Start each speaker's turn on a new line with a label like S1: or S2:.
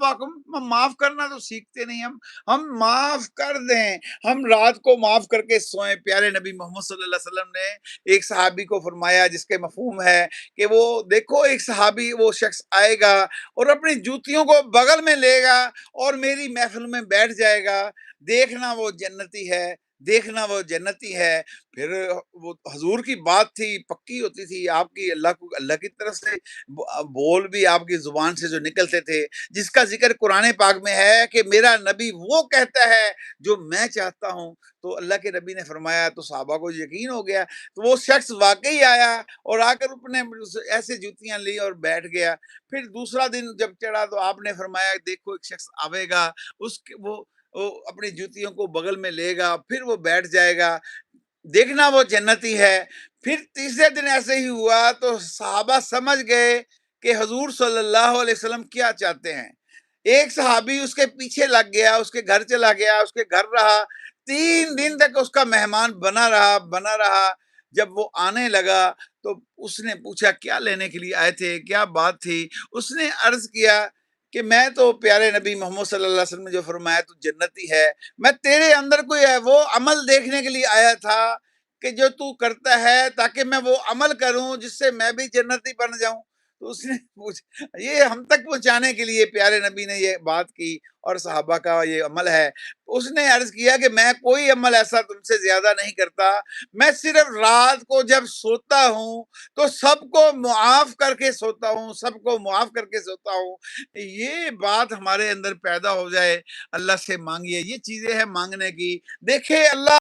S1: ہم معاف کرنا تو سیکھتے نہیں، ہم معاف کر دیں، ہم رات کو معاف کر کے سوئیں۔ پیارے نبی محمد صلی اللہ علیہ وسلم نے ایک صحابی کو فرمایا، جس کے مفہوم ہے کہ وہ دیکھو ایک صحابی وہ شخص آئے گا اور اپنی جوتیوں کو بغل میں لے گا اور میری محفل میں بیٹھ جائے گا، دیکھنا وہ جنتی ہے، دیکھنا وہ جنتی ہے۔ پھر وہ حضور کی بات تھی، پکی ہوتی تھی آپ کی، اللہ کی طرف سے بول بھی آپ کی زبان سے جو نکلتے تھے، جس کا ذکر قرآن پاک میں ہے کہ میرا نبی وہ کہتا ہے جو میں چاہتا ہوں۔ تو اللہ کے نبی نے فرمایا تو صحابہ کو یقین ہو گیا، تو وہ شخص واقعی آیا اور آ کر اپنے ایسے جوتیاں لی اور بیٹھ گیا۔ پھر دوسرا دن جب چڑھا تو آپ نے فرمایا دیکھو ایک شخص آئے گا، وہ اپنی جوتیوں کو بغل میں لے گا، پھر وہ بیٹھ جائے گا، دیکھنا وہ جنتی ہے۔ پھر تیسرے دن ایسے ہی ہوا تو صحابہ سمجھ گئے کہ حضور صلی اللہ علیہ وسلم کیا چاہتے ہیں۔ ایک صحابی اس کے پیچھے لگ گیا، اس کے گھر چلا گیا، اس کے گھر رہا، 3 دن تک اس کا مہمان بنا رہا۔ جب وہ آنے لگا تو اس نے پوچھا کیا لینے کے لیے آئے تھے، کیا بات تھی؟ اس نے عرض کیا کہ میں تو پیارے نبی محمد صلی اللہ علیہ وسلم نے جو فرمایا تو جنتی ہے، میں تیرے اندر کوئی ہے وہ عمل دیکھنے کے لیے آیا تھا کہ جو تو کرتا ہے تاکہ میں وہ عمل کروں جس سے میں بھی جنتی بن جاؤں۔ تو اس نے یہ ہم تک پہنچانے کے لیے پیارے نبی نے یہ بات کی اور صحابہ کا یہ عمل ہے۔ اس نے عرض کیا کہ میں کوئی عمل ایسا تم سے زیادہ نہیں کرتا، میں صرف رات کو جب سوتا ہوں تو سب کو معاف کر کے سوتا ہوں، سب کو معاف کر کے سوتا ہوں۔ یہ بات ہمارے اندر پیدا ہو جائے، اللہ سے مانگیے، یہ چیزیں ہیں مانگنے کی۔ دیکھیں اللہ